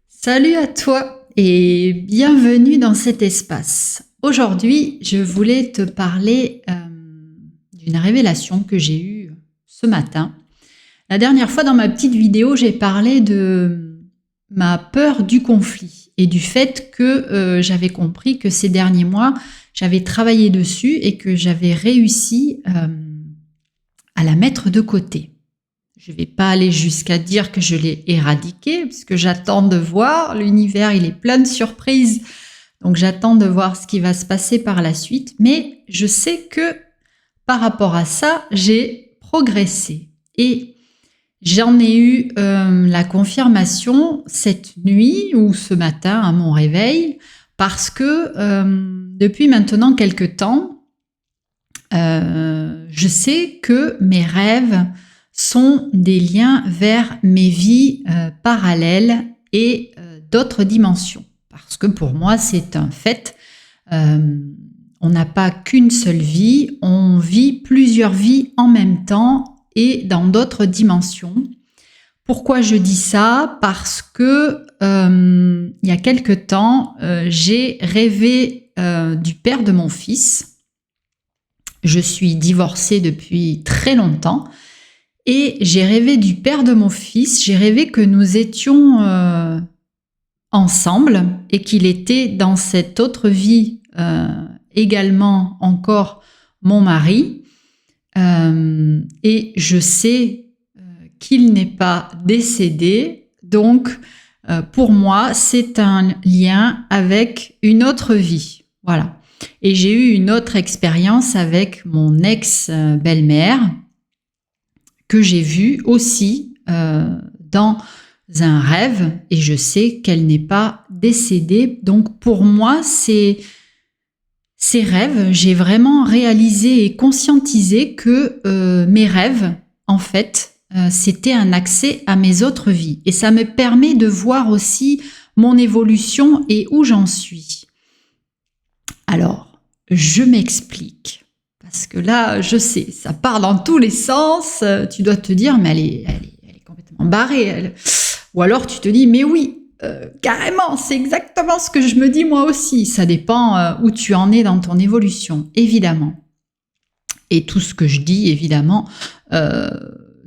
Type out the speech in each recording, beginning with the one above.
Salut à toi et bienvenue dans cet espace. Aujourd'hui, je voulais te parler d'une révélation que j'ai eue ce matin. La dernière fois, dans ma petite vidéo, j'ai parlé de ma peur du conflit et du fait que j'avais compris que ces derniers mois, j'avais travaillé dessus et que j'avais réussi à la mettre de côté. Je ne vais pas aller jusqu'à dire que je l'ai éradiqué, parce que j'attends de voir. L'univers, il est plein de surprises. Donc, j'attends de voir ce qui va se passer par la suite. Mais je sais que par rapport à ça, j'ai progressé. Et j'en ai eu la confirmation cette nuit ou ce matin à mon réveil, parce que depuis maintenant quelques temps, je sais que mes rêves sont des liens vers mes vies parallèles et d'autres dimensions. Parce que pour moi, c'est un fait. On n'a pas qu'une seule vie, on vit plusieurs vies en même temps et dans d'autres dimensions. Pourquoi je dis ça? Parce que il y a quelque temps, j'ai rêvé du père de mon fils. Je suis divorcée depuis très longtemps. Et j'ai rêvé du père de mon fils, j'ai rêvé que nous étions ensemble et qu'il était dans cette autre vie également encore mon mari. Et je sais qu'il n'est pas décédé, donc pour moi c'est un lien avec une autre vie. Voilà. Et j'ai eu une autre expérience avec mon ex-belle-mère, que j'ai vu aussi dans un rêve, et je sais qu'elle n'est pas décédée. Donc pour moi, ces rêves, j'ai vraiment réalisé et conscientisé que mes rêves, en fait, c'était un accès à mes autres vies. Et ça me permet de voir aussi mon évolution et où j'en suis. Alors, je m'explique. Parce que là, je sais, ça part dans tous les sens. Tu dois te dire, mais elle est complètement barrée. Ou alors tu te dis, mais oui, carrément, c'est exactement ce que je me dis moi aussi. Ça dépend où tu en es dans ton évolution, évidemment. Et tout ce que je dis, évidemment,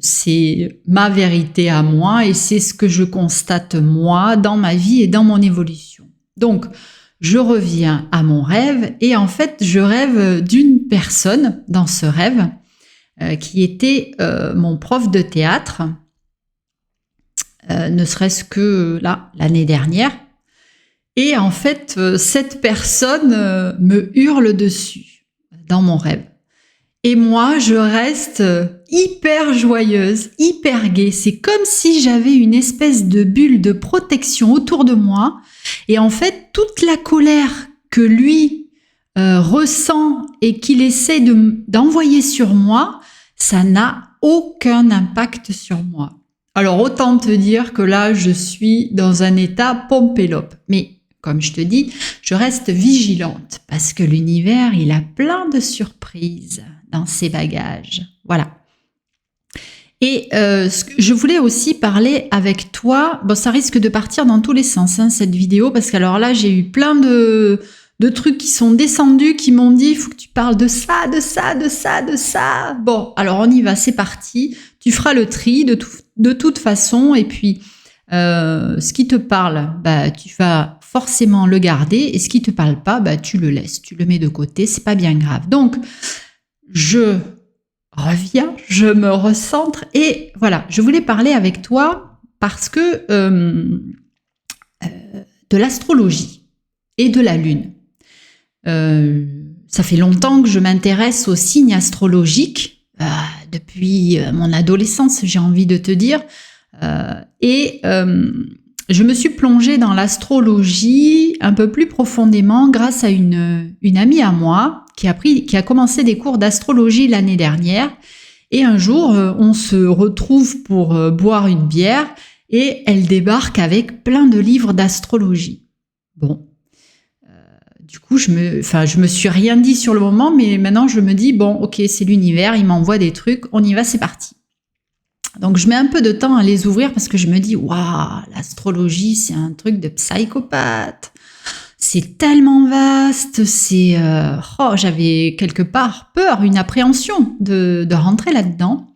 c'est ma vérité à moi et c'est ce que je constate moi dans ma vie et dans mon évolution. Donc, je reviens à mon rêve et en fait, je rêve d'une personne dans ce rêve qui était mon prof de théâtre, ne serait-ce que là, l'année dernière. Et en fait, cette personne me hurle dessus dans mon rêve. Et moi, je reste hyper joyeuse, hyper gaie. C'est comme si j'avais une espèce de bulle de protection autour de moi. Et en fait, toute la colère que lui ressent et qu'il essaie d'envoyer sur moi, ça n'a aucun impact sur moi. Alors, autant te dire que là, je suis dans un état pompélope. Mais comme je te dis, je reste vigilante parce que l'univers, il a plein de surprises dans ses bagages. Voilà. Et je voulais aussi parler avec toi. Bon, ça risque de partir dans tous les sens, hein, cette vidéo, parce qu'alors là, j'ai eu plein de trucs qui sont descendus, qui m'ont dit, il faut que tu parles de ça, de ça, de ça, de ça. Bon, alors on y va, c'est parti. Tu feras le tri de toute façon. Et puis, ce qui te parle, bah, tu vas forcément le garder. Et ce qui te parle pas, bah, tu le laisses, tu le mets de côté. C'est pas bien grave. Donc, je reviens, je me recentre et voilà, je voulais parler avec toi parce que de l'astrologie et de la lune. Ça fait longtemps que je m'intéresse aux signes astrologiques, depuis mon adolescence, j'ai envie de te dire, et je me suis plongée dans l'astrologie un peu plus profondément grâce à une amie à moi qui a commencé des cours d'astrologie l'année dernière. Et un jour, on se retrouve pour boire une bière et elle débarque avec plein de livres d'astrologie. Bon, du coup, je me suis rien dit sur le moment, mais maintenant je me dis, bon, ok, c'est l'univers, il m'envoie des trucs, on y va, c'est parti. Donc, je mets un peu de temps à les ouvrir parce que je me dis, waouh, l'astrologie, c'est un truc de psychopathe. C'est tellement vaste, j'avais quelque part peur, une appréhension de rentrer là-dedans.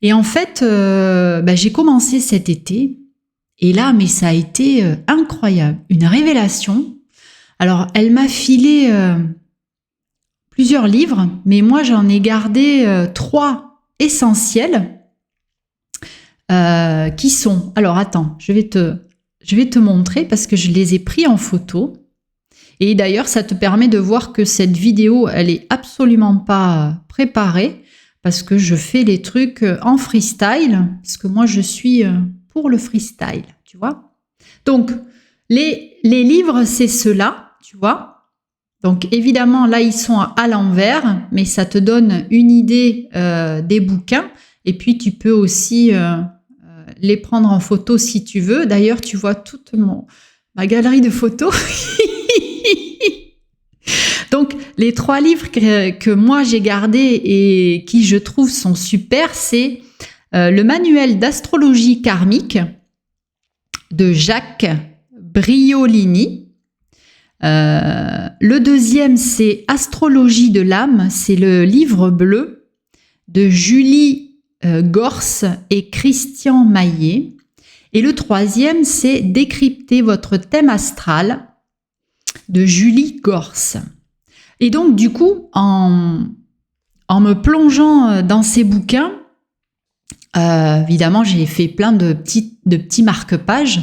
Et en fait, j'ai commencé cet été. Et là, mais ça a été incroyable, une révélation. Alors, elle m'a filé plusieurs livres, mais moi, j'en ai gardé 3 essentiels. Qui sont... Alors attends, je vais te montrer parce que je les ai pris en photo. Et d'ailleurs, ça te permet de voir que cette vidéo, elle est absolument pas préparée parce que je fais les trucs en freestyle, parce que moi, je suis pour le freestyle, tu vois. Donc, les livres, c'est ceux-là, tu vois. Donc, évidemment, là, ils sont à l'envers, mais ça te donne une idée des bouquins. Et puis, tu peux aussi... les prendre en photo si tu veux. D'ailleurs, tu vois toute ma galerie de photos. Donc, les 3 livres que moi j'ai gardés et qui je trouve sont super, c'est le manuel d'astrologie karmique de Jacques Briolini. Le deuxième, c'est Astrologie de l'âme, c'est le livre bleu de Julie Gorce et Christian Maillet. Et le troisième, c'est Décrypter votre thème astral de Julie Gorce. Et donc, du coup, en me plongeant dans ces bouquins, évidemment, j'ai fait plein de petits marque-pages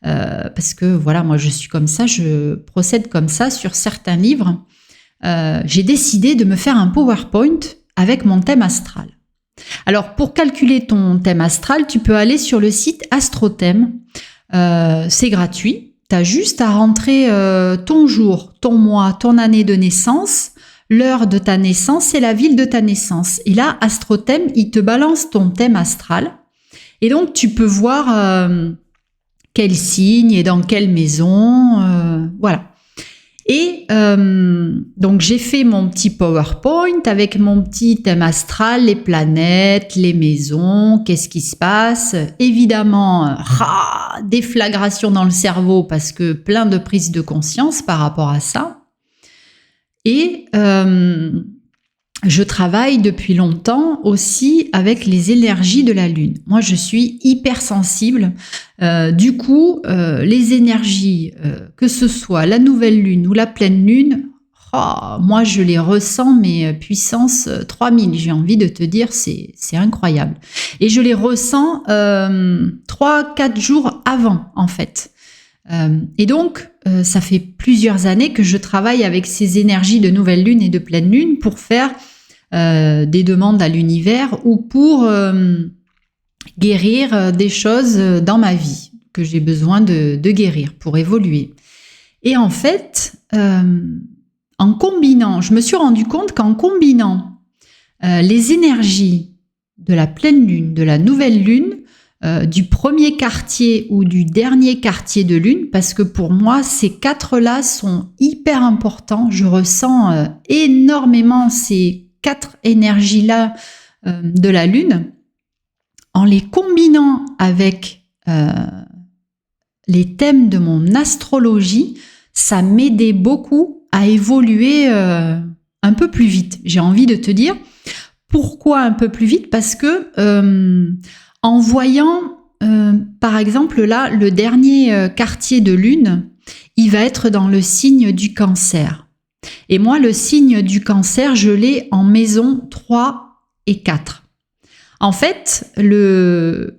parce que, voilà, moi, je suis comme ça, je procède comme ça sur certains livres. J'ai décidé de me faire un PowerPoint avec mon thème astral. Alors, pour calculer ton thème astral, tu peux aller sur le site AstroThème. C'est gratuit. Tu as juste à rentrer ton jour, ton mois, ton année de naissance, l'heure de ta naissance et la ville de ta naissance. Et là, AstroThème, il te balance ton thème astral. Et donc, tu peux voir quel signe et dans quelle maison. Voilà. Et donc, j'ai fait mon petit PowerPoint avec mon petit thème astral, les planètes, les maisons, qu'est-ce qui se passe. Évidemment, déflagration dans le cerveau parce que plein de prises de conscience par rapport à ça. Et je travaille depuis longtemps aussi avec les énergies de la Lune. Moi, je suis hypersensible. Du coup, les énergies, que ce soit la nouvelle Lune ou la pleine Lune, moi, je les ressens, mais puissance 3000. J'ai envie de te dire, c'est incroyable. Et je les ressens 3-4 jours avant, en fait. Et donc, ça fait plusieurs années que je travaille avec ces énergies de nouvelle lune et de pleine lune pour faire des demandes à l'univers ou pour guérir des choses dans ma vie que j'ai besoin de guérir pour évoluer. Et en fait, en combinant, je me suis rendu compte qu'en combinant les énergies de la pleine lune, de la nouvelle lune, du premier quartier ou du dernier quartier de lune, parce que pour moi, ces 4-là sont hyper importants. Je ressens énormément ces 4 énergies-là de la lune. En les combinant avec les thèmes de mon astrologie, ça m'aidait beaucoup à évoluer un peu plus vite. J'ai envie de te dire pourquoi un peu plus vite, parce que en voyant, par exemple, là, le dernier quartier de lune, il va être dans le signe du Cancer. Et moi, le signe du Cancer, je l'ai en maison 3 et 4. En fait, la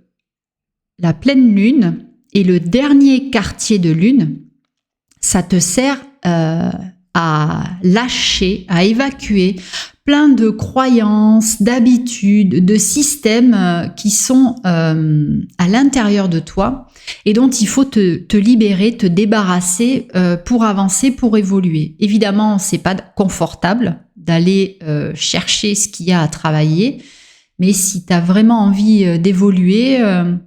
pleine lune et le dernier quartier de lune, ça te sert à lâcher, à évacuer plein de croyances, d'habitudes, de systèmes qui sont à l'intérieur de toi et dont il faut te libérer, te débarrasser pour avancer, pour évoluer. Évidemment, c'est pas confortable d'aller chercher ce qu'il y a à travailler, mais si tu as vraiment envie d'évoluer,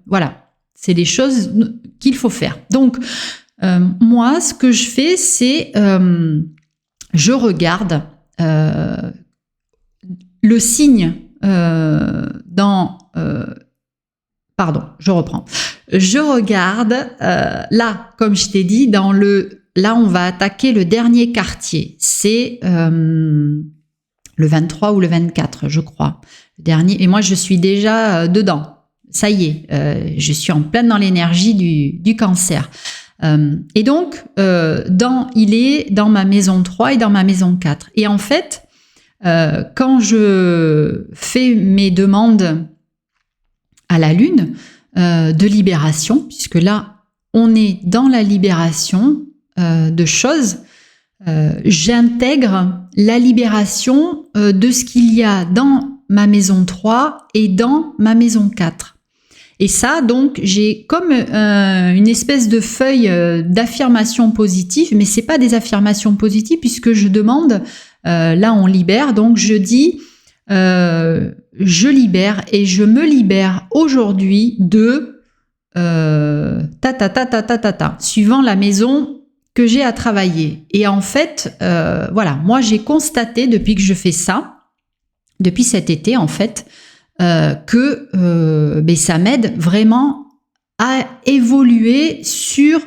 voilà, c'est des choses qu'il faut faire. Donc, moi, ce que je fais, c'est je regarde le signe dans Pardon, je reprends. Je regarde, là, comme je t'ai dit, là, on va attaquer le dernier quartier. C'est le 23 ou le 24, je crois. Le dernier. Et moi, je suis déjà dedans. Ça y est, je suis en pleine dans l'énergie du cancer. Et donc, il est dans ma maison 3 et dans ma maison 4. Et en fait, quand je fais mes demandes à la Lune de libération, puisque là, on est dans la libération de choses, j'intègre la libération de ce qu'il y a dans ma maison 3 et dans ma maison 4. Et ça, donc, j'ai comme une espèce de feuille d'affirmations positives, mais c'est pas des affirmations positives puisque je demande, là on libère, donc je dis, je libère et je me libère aujourd'hui de suivant la maison que j'ai à travailler. Et en fait, voilà, moi j'ai constaté depuis que je fais ça, depuis cet été en fait, que ça m'aide vraiment à évoluer sur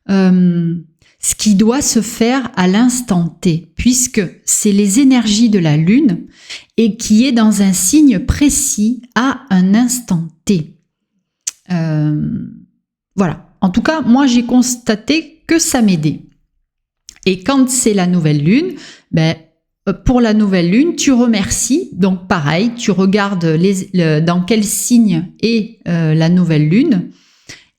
ce qui doit se faire à l'instant T, puisque c'est les énergies de la Lune et qui est dans un signe précis à un instant T. Voilà. En tout cas, moi, j'ai constaté que ça m'aidait. Et quand c'est la nouvelle Lune, pour la nouvelle Lune, tu remercies. Donc, pareil, tu regardes dans quel signe est la nouvelle Lune.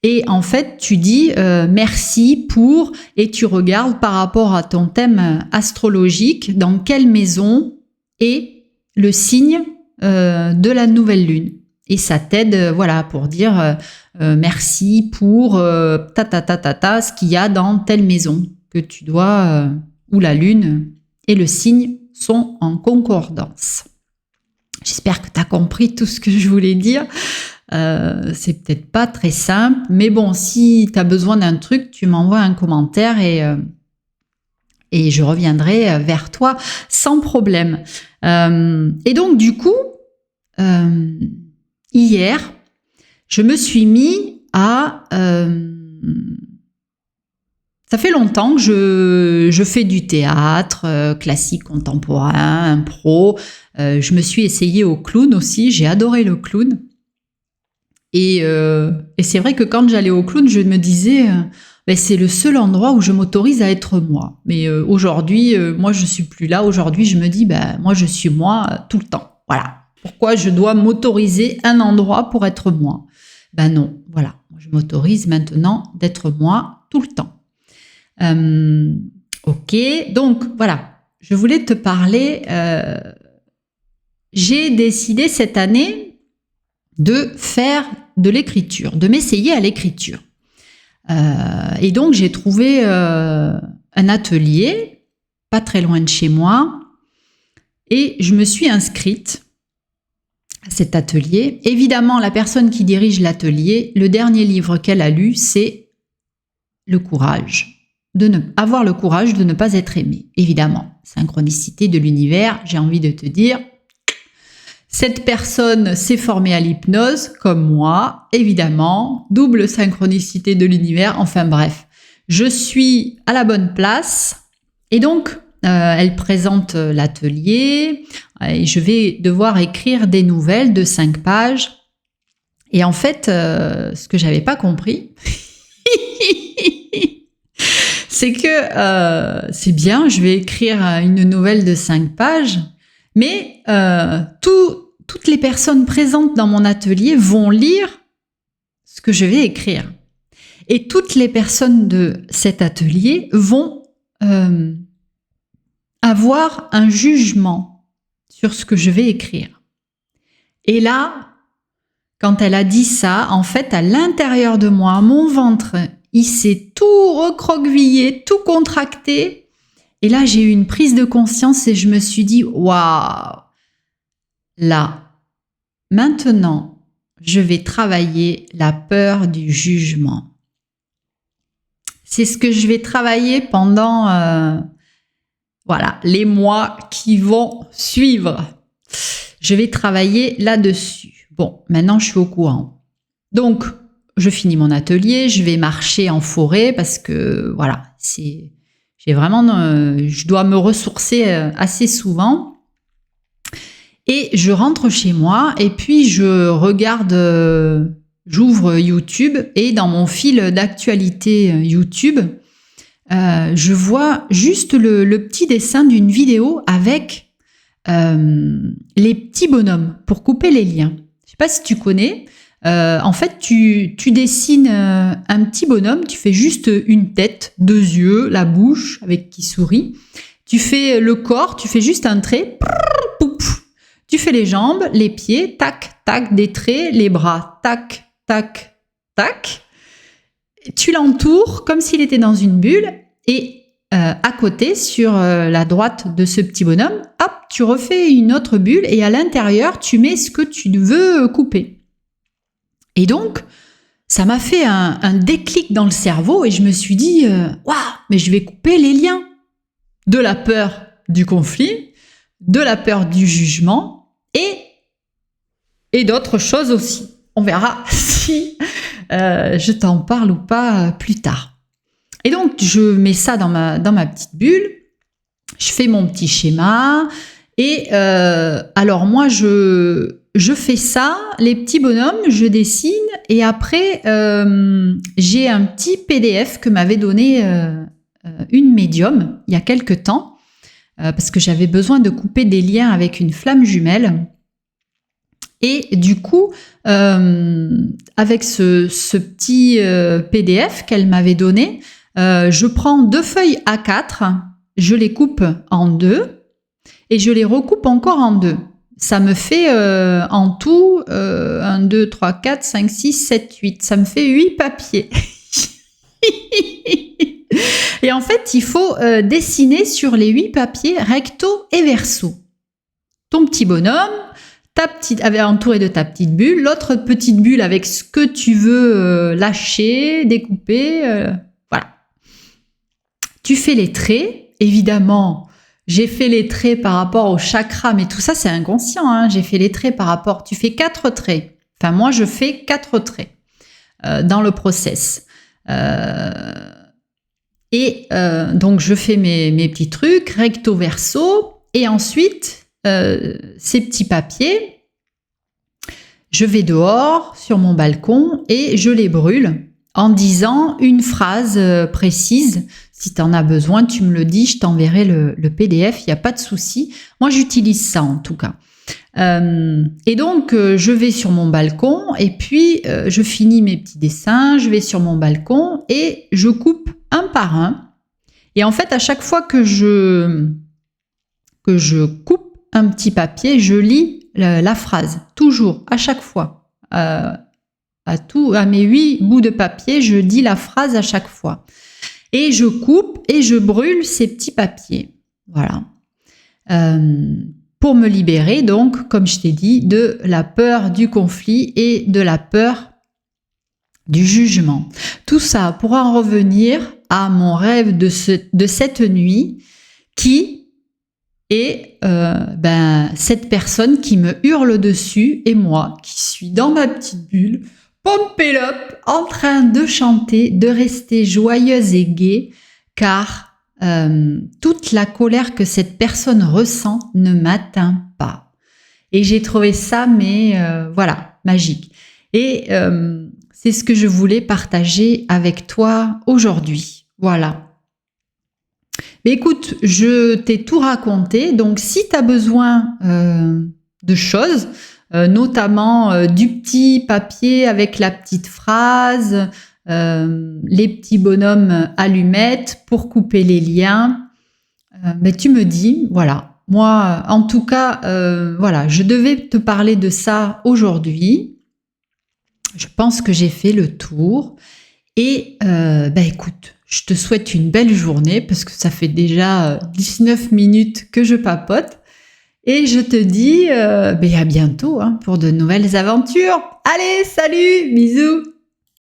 Et en fait, tu dis merci pour, et tu regardes par rapport à ton thème astrologique, dans quelle maison est le signe de la nouvelle lune. Et ça t'aide, voilà, pour dire merci pour ce qu'il y a dans telle maison que tu dois, où la lune et le signe sont en concordance. J'espère que tu as compris tout ce que je voulais dire. C'est peut-être pas très simple, mais bon, si tu as besoin d'un truc, tu m'envoies un commentaire et je reviendrai vers toi sans problème. Et donc, du coup, hier, je me suis mis à... ça fait longtemps que je fais du théâtre, classique, contemporain, impro. Je me suis essayée au clown aussi, j'ai adoré le clown. Et c'est vrai que quand j'allais au clown, je me disais, c'est le seul endroit où je m'autorise à être moi. Mais aujourd'hui, moi, je suis plus là. Aujourd'hui, je me dis, moi, je suis moi tout le temps. Voilà. Pourquoi je dois m'autoriser un endroit pour être moi ? Non, voilà. Je m'autorise maintenant d'être moi tout le temps. Ok, donc voilà. Je voulais te parler. J'ai décidé cette année de faire de l'écriture, de m'essayer à l'écriture. Et donc, j'ai trouvé un atelier, pas très loin de chez moi, et je me suis inscrite à cet atelier. Évidemment, la personne qui dirige l'atelier, le dernier livre qu'elle a lu, c'est Le courage. Avoir le courage de ne pas être aimé. Évidemment, synchronicité de l'univers, j'ai envie de te dire... Cette personne s'est formée à l'hypnose, comme moi, évidemment, double synchronicité de l'univers, enfin bref. Je suis à la bonne place et donc elle présente l'atelier et je vais devoir écrire des nouvelles de 5 pages. Et en fait, ce que j'avais pas compris, c'est que c'est bien, je vais écrire une nouvelle de 5 pages, mais toutes les personnes présentes dans mon atelier vont lire ce que je vais écrire. Et toutes les personnes de cet atelier vont avoir un jugement sur ce que je vais écrire. Et là, quand elle a dit ça, en fait, à l'intérieur de moi, mon ventre, il s'est tout recroquevillé, tout contracté. Et là, j'ai eu une prise de conscience et je me suis dit, waouh, là, maintenant, je vais travailler la peur du jugement. C'est ce que je vais travailler pendant les mois qui vont suivre. Je vais travailler là-dessus. Bon, maintenant, je suis au courant. Donc, je finis mon atelier, je vais marcher en forêt parce que voilà, je dois me ressourcer assez souvent. Et je rentre chez moi et puis je regarde, j'ouvre YouTube et dans mon fil d'actualité YouTube, je vois juste le petit dessin d'une vidéo avec les petits bonhommes pour couper les liens. Je sais pas si tu connais. En fait, tu dessines un petit bonhomme, tu fais juste une tête, 2 yeux, la bouche avec qui sourit. Tu fais le corps, tu fais juste un trait. Tu fais les jambes, les pieds, tac, tac, des traits, les bras, tac, tac, tac. Tu l'entoures comme s'il était dans une bulle et à côté, sur la droite de ce petit bonhomme, hop, tu refais une autre bulle et à l'intérieur, tu mets ce que tu veux couper. Et donc, ça m'a fait un déclic dans le cerveau et je me suis dit, waouh, mais je vais couper les liens de la peur du conflit, de la peur du jugement et d'autres choses aussi. On verra si je t'en parle ou pas plus tard. Et donc, je mets ça dans ma petite bulle, je fais mon petit schéma et alors moi, je fais ça, les petits bonhommes, je dessine et après, j'ai un petit PDF que m'avait donné une médium il y a quelque temps parce que j'avais besoin de couper des liens avec une flamme jumelle. Et du coup, avec ce petit PDF qu'elle m'avait donné, je prends 2 feuilles A4, je les coupe en 2 et je les recoupe encore en 2. Ça me fait en tout 1, 2, 3, 4, 5, 6, 7, 8. Ça me fait 8 papiers. Et en fait, il faut dessiner sur les 8 papiers recto et verso. Ton petit bonhomme, entouré de ta petite bulle, l'autre petite bulle avec ce que tu veux lâcher, découper, voilà. Tu fais les traits, évidemment. J'ai fait les traits par rapport au chakra, mais tout ça c'est inconscient. Hein. J'ai fait les traits par rapport. Tu fais 4 traits. Enfin moi je fais 4 traits dans le process. Donc je fais mes petits trucs recto verso et ensuite ces petits papiers, je vais dehors sur mon balcon et je les brûle en disant une phrase précise. Si tu en as besoin, tu me le dis, je t'enverrai le PDF, il n'y a pas de souci. Moi, j'utilise ça en tout cas. Et donc, je vais sur mon balcon et puis je finis mes petits dessins, je vais sur mon balcon et je coupe un par un. Et en fait, à chaque fois que je coupe un petit papier, je lis la phrase, toujours, à chaque fois. À mes 8 bouts de papier, je dis la phrase à chaque fois. Et je coupe et je brûle ces petits papiers. Voilà. Pour me libérer, donc, comme je t'ai dit, de la peur du conflit et de la peur du jugement. Tout ça pour en revenir à mon rêve de cette nuit qui est cette personne qui me hurle dessus et moi qui suis dans ma petite bulle, pompée up, en train de chanter, de rester joyeuse et gaie, car toute la colère que cette personne ressent ne m'atteint pas. Et j'ai trouvé ça, magique. Et c'est ce que je voulais partager avec toi aujourd'hui. Voilà. Mais écoute, je t'ai tout raconté, donc si tu as besoin de choses, notamment du petit papier avec la petite phrase, les petits bonhommes allumettes pour couper les liens, mais tu me dis, voilà. Moi, en tout cas, je devais te parler de ça aujourd'hui. Je pense que j'ai fait le tour. Et écoute, je te souhaite une belle journée parce que ça fait déjà 19 minutes que je papote. Et je te dis à bientôt pour de nouvelles aventures. Allez, salut, bisous!